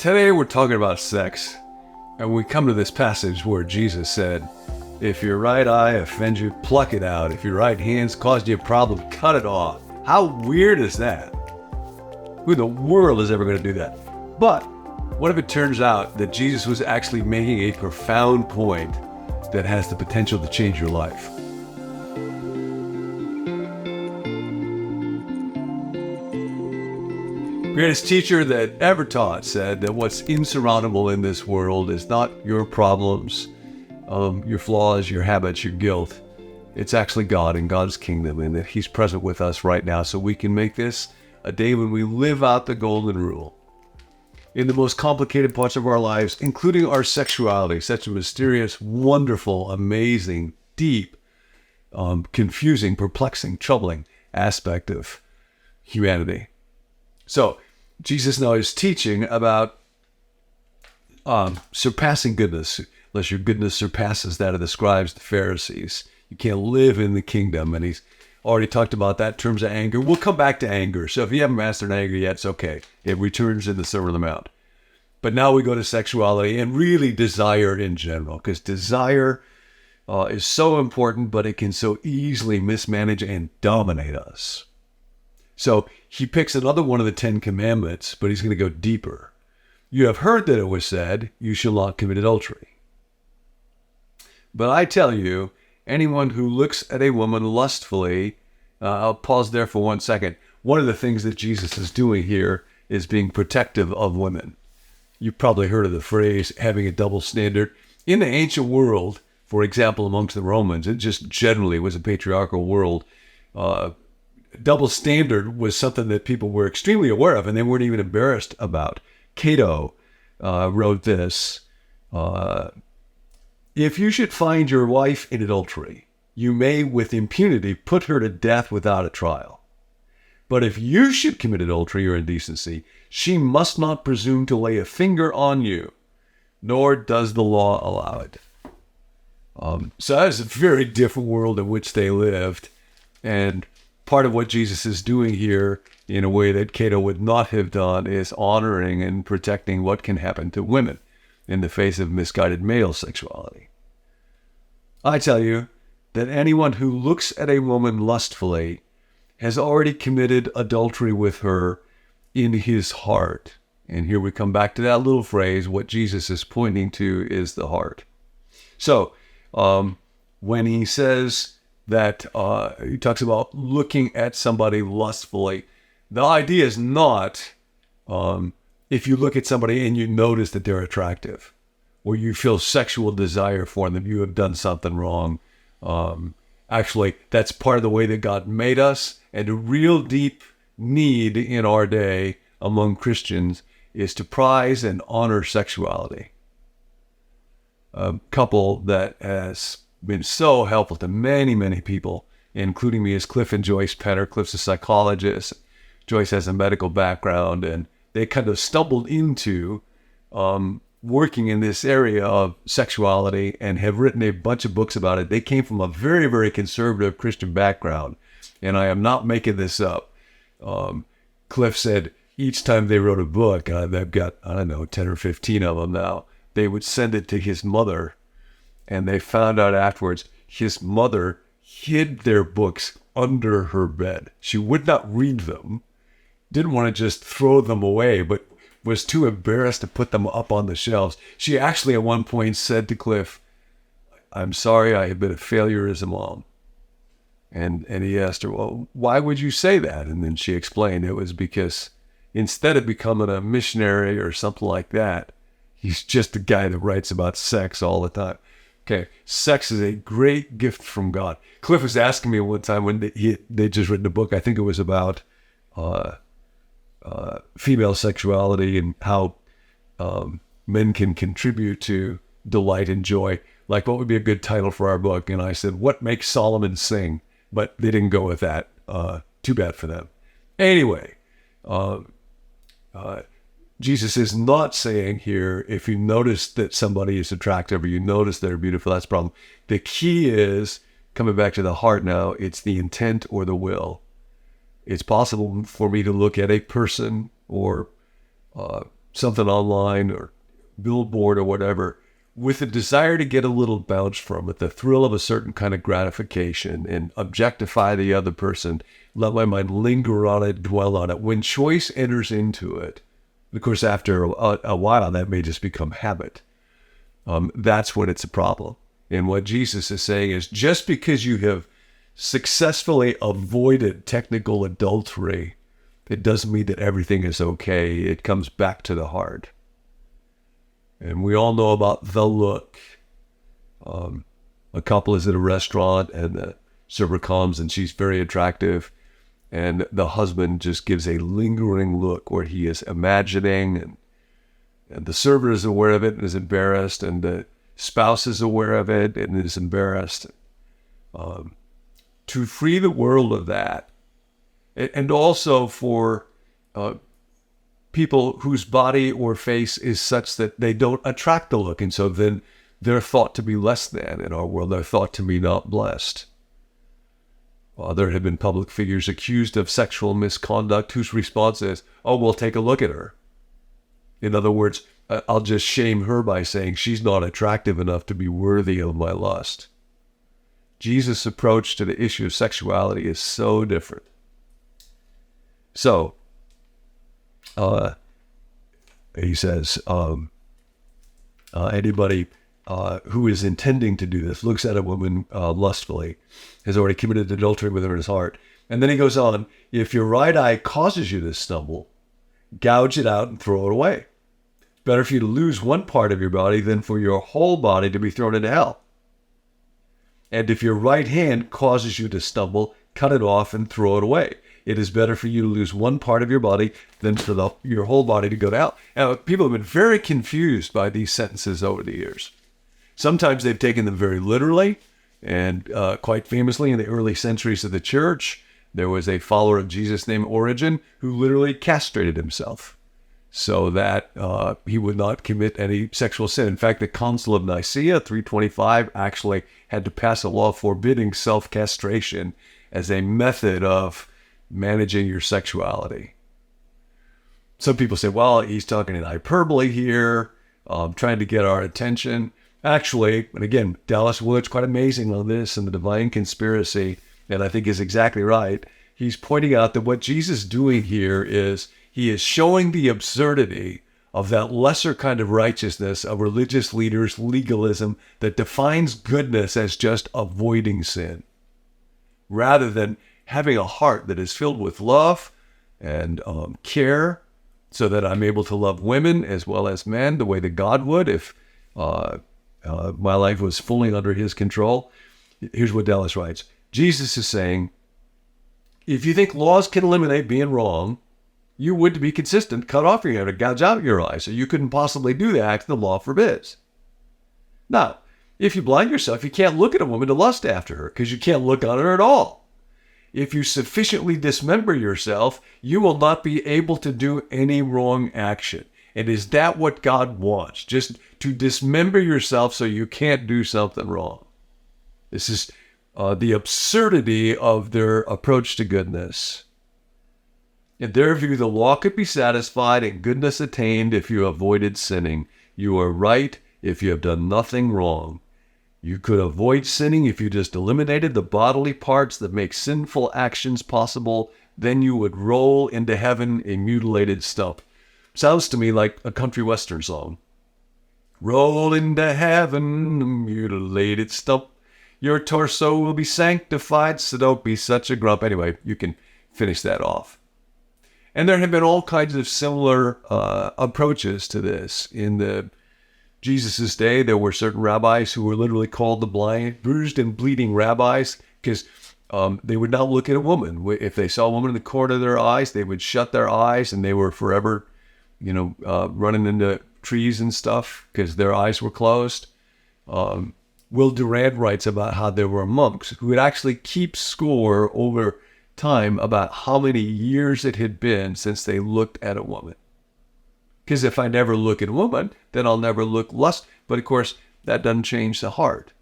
Today we're talking about sex, and we come to this passage where Jesus said, if your right eye offends you, pluck it out. If your right hand's caused you a problem, cut it off. How weird is that? Who in the world is ever going to do that? But what if it turns out that Jesus was actually making a profound point that has the potential to change your life? The greatest teacher that ever taught said that what's insurmountable in this world is not your problems, your flaws, your habits, your guilt. It's actually God and God's kingdom, and that He's present with us right now so we can make this a day when we live out the golden rule. In the most complicated parts of our lives, including our sexuality, such a mysterious, wonderful, amazing, deep, confusing, perplexing, troubling aspect of humanity. So, Jesus now is teaching about surpassing goodness. Unless your goodness surpasses that of the scribes, the Pharisees, you can't live in the kingdom. And He's already talked about that in terms of anger. We'll come back to anger. So if you haven't mastered anger yet, it's okay. It returns in the Sermon on the Mount. But now we go to sexuality and really desire in general, because desire is so important, but it can so easily mismanage and dominate us. So He picks another one of the 10 commandments, but He's going to go deeper. You have heard that it was said, you shall not commit adultery. But I tell you, anyone who looks at a woman lustfully, I'll pause there for 1 second. One of the things that Jesus is doing here is being protective of women. You've probably heard of the phrase, having a double standard. In the ancient world, for example, amongst the Romans, it just generally was a patriarchal world. Double standard was something that people were extremely aware of, and they weren't even embarrassed about. Cato wrote this, if you should find your wife in adultery, you may with impunity put her to death without a trial. But if you should commit adultery or indecency, she must not presume to lay a finger on you, nor does the law allow it. So that is a very different world in which they lived, and part of what Jesus is doing here, in a way that Cato would not have done, is honoring and protecting what can happen to women in the face of misguided male sexuality. I tell you that anyone who looks at a woman lustfully has already committed adultery with her in his heart. And here we come back to that little phrase, what Jesus is pointing to is the heart. So, when He says that He talks about looking at somebody lustfully, the idea is not if you look at somebody and you notice that they're attractive, or you feel sexual desire for them, you have done something wrong. Actually, that's part of the way that God made us, and a real deep need in our day among Christians is to prize and honor sexuality. A couple that has been so helpful to many, many people, including me, is Cliff and Joyce Penner. Cliff's a psychologist. Joyce has a medical background, and they kind of stumbled into working in this area of sexuality and have written a bunch of books about it. They came from a very, very conservative Christian background, and I am not making this up. Cliff said each time they wrote a book, they've got, 10 or 15 of them now, they would send it to his mother, and they found out afterwards his mother hid their books under her bed. She would not read them, didn't want to just throw them away, but was too embarrassed to put them up on the shelves. She actually at one point said to Cliff, I'm sorry, I have been a failure as a mom. And he asked her, well, why would you say that? And then she explained it was because instead of becoming a missionary or something like that, he's just a guy that writes about sex all the time. Okay, sex is a great gift from God. Cliff was asking me one time when they just written a book, I think it was about female sexuality and how men can contribute to delight and joy. Like, what would be a good title for our book? And I said, What Makes Solomon Sing? But they didn't go with that. Too bad for them. Anyway, Jesus is not saying here, if you notice that somebody is attractive or you notice they're beautiful, that's a problem. The key is, coming back to the heart now, it's the intent or the will. It's possible for me to look at a person or something online or billboard or whatever, with a desire to get a little bounce from it, the thrill of a certain kind of gratification, and objectify the other person, let my mind linger on it, dwell on it. When choice enters into it, of course, after a while, that may just become habit. That's when it's a problem. And what Jesus is saying is, just because you have successfully avoided technical adultery, it doesn't mean that everything is okay. It comes back to the heart. And we all know about the look. A couple is at a restaurant and the server comes and she's very attractive. And the husband just gives a lingering look where he is imagining, and the server is aware of it and is embarrassed, and the spouse is aware of it and is embarrassed. To free the world of that, and also for people whose body or face is such that they don't attract the look, and so then they're thought to be less than in our world. They're thought to be not blessed. There have been public figures accused of sexual misconduct whose response is, oh, well, take a look at her. In other words, I'll just shame her by saying she's not attractive enough to be worthy of my lust. Jesus' approach to the issue of sexuality is so different. So, he says, anybody who is intending to do this, looks at a woman lustfully, has already committed adultery with her in his heart. And then he goes on, if your right eye causes you to stumble, gouge it out and throw it away. It's better for you to lose one part of your body than for your whole body to be thrown into hell. And if your right hand causes you to stumble, cut it off and throw it away. It is better for you to lose one part of your body than for your whole body to go to hell. Now, people have been very confused by these sentences over the years. Sometimes they've taken them very literally, and quite famously in the early centuries of the church, there was a follower of Jesus named Origen who literally castrated himself so that he would not commit any sexual sin. In fact, the Council of Nicaea, 325, actually had to pass a law forbidding self-castration as a method of managing your sexuality. Some people say, well, he's talking in hyperbole here, trying to get our attention. Actually, and again, Dallas Willard's quite amazing on this and the divine conspiracy, and I think is exactly right. He's pointing out that what Jesus is doing here is he is showing the absurdity of that lesser kind of righteousness of religious leaders' legalism that defines goodness as just avoiding sin, rather than having a heart that is filled with love and care, so that I'm able to love women as well as men the way that God would if my life was fully under his control. Here's what Dallas writes. Jesus is saying, if you think laws can eliminate being wrong, you would, to be consistent, cut off your hand or gouge out your eye, so you couldn't possibly do the act the law forbids. Now, if you blind yourself, you can't look at a woman to lust after her because you can't look on her at all. If you sufficiently dismember yourself, you will not be able to do any wrong action. And is that what God wants? Just to dismember yourself so you can't do something wrong. This is the absurdity of their approach to goodness. In their view, the law could be satisfied and goodness attained if you avoided sinning. You are right if you have done nothing wrong. You could avoid sinning if you just eliminated the bodily parts that make sinful actions possible. Then you would roll into heaven a mutilated stump. Sounds to me like a country western song. Roll into heaven, a mutilated stump. Your torso will be sanctified, so don't be such a grump. Anyway, you can finish that off. And there have been all kinds of similar approaches to this. In Jesus' day, there were certain rabbis who were literally called the blind, bruised and bleeding rabbis, because they would not look at a woman. If they saw a woman in the corner of their eyes, they would shut their eyes, and they were forever, running into trees and stuff because their eyes were closed. Will Durant writes about how there were monks who would actually keep score over time about how many years it had been since they looked at a woman. Because if I never look at a woman, then I'll never look lust. But of course, that doesn't change the heart.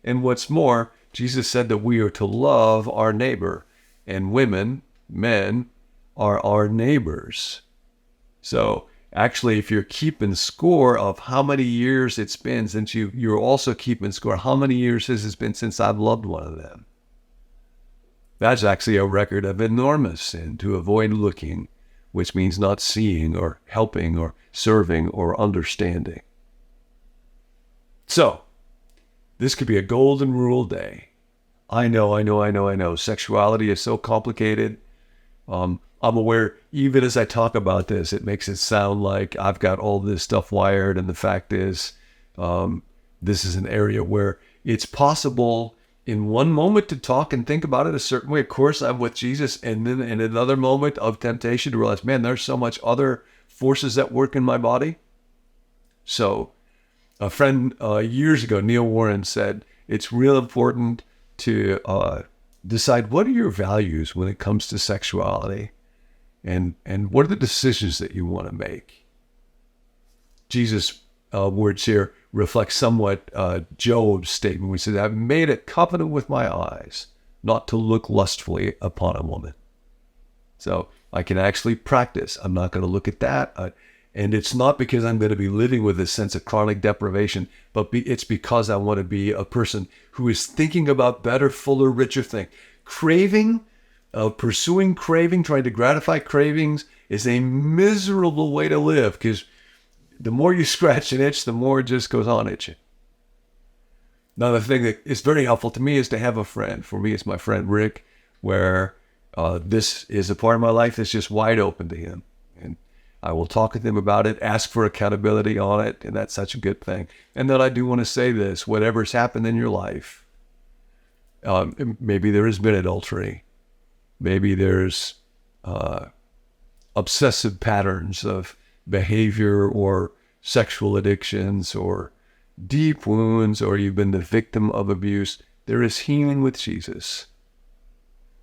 And what's more, Jesus said that we are to love our neighbor, and women, men, are our neighbors. So Actually, if you're keeping score of how many years it's been since you're also keeping score, how many years has it been since I've loved one of them? That's actually a record of enormous sin, to avoid looking, which means not seeing or helping or serving or understanding. So, this could be a golden rule day. I know. Sexuality is so complicated. I'm aware, even as I talk about this, it makes it sound like I've got all this stuff wired. And the fact is, this is an area where it's possible in one moment to talk and think about it a certain way. Of course, I'm with Jesus. And then in another moment of temptation to realize, man, there's so much other forces that work in my body. So a friend years ago, Neil Warren, said, it's real important to decide what are your values when it comes to sexuality, and what are the decisions that you want to make. Jesus' words here reflect somewhat Job's statement, which says, I've made a covenant with my eyes not to look lustfully upon a woman. So I can actually practice. I'm not going to look at that. And it's not because I'm going to be living with this sense of chronic deprivation, but it's because I want to be a person who is thinking about better, fuller, richer things. Craving, pursuing craving, trying to gratify cravings is a miserable way to live, because the more you scratch an itch, the more it just goes on itching. Another thing that is very helpful to me is to have a friend. For me, it's my friend Rick, where this is a part of my life that's just wide open to him. And I will talk with him about it, ask for accountability on it, and that's such a good thing. And then I do want to say this, whatever's happened in your life, maybe there has been adultery, maybe there's obsessive patterns of behavior or sexual addictions or deep wounds, or you've been the victim of abuse, there is healing with Jesus.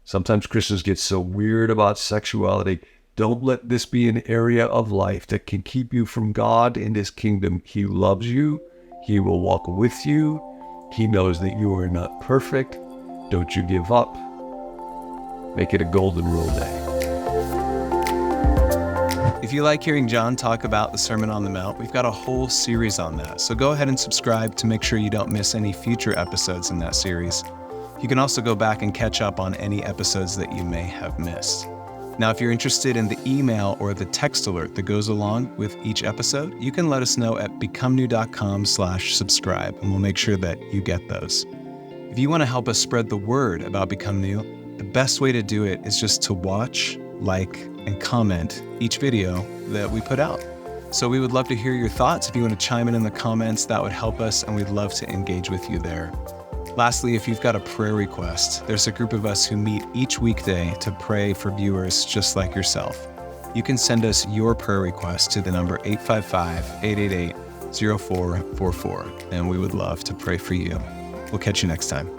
Sometimes Christians get so weird about sexuality. Don't let this be an area of life that can keep you from God and his kingdom. He loves you. He will walk with you. He knows that you are not perfect. Don't you give up. Make it a golden rule day. If you like hearing John talk about the Sermon on the Mount, we've got a whole series on that. So go ahead and subscribe to make sure you don't miss any future episodes in that series. You can also go back and catch up on any episodes that you may have missed. Now, if you're interested in the email or the text alert that goes along with each episode, you can let us know at becomenew.com/subscribe, and we'll make sure that you get those. If you want to help us spread the word about Become New, the best way to do it is just to watch, like, and comment each video that we put out. So we would love to hear your thoughts. If you want to chime in the comments, that would help us, and we'd love to engage with you there. Lastly, if you've got a prayer request, there's a group of us who meet each weekday to pray for viewers just like yourself. You can send us your prayer request to the number 855-888-0444, and we would love to pray for you. We'll catch you next time.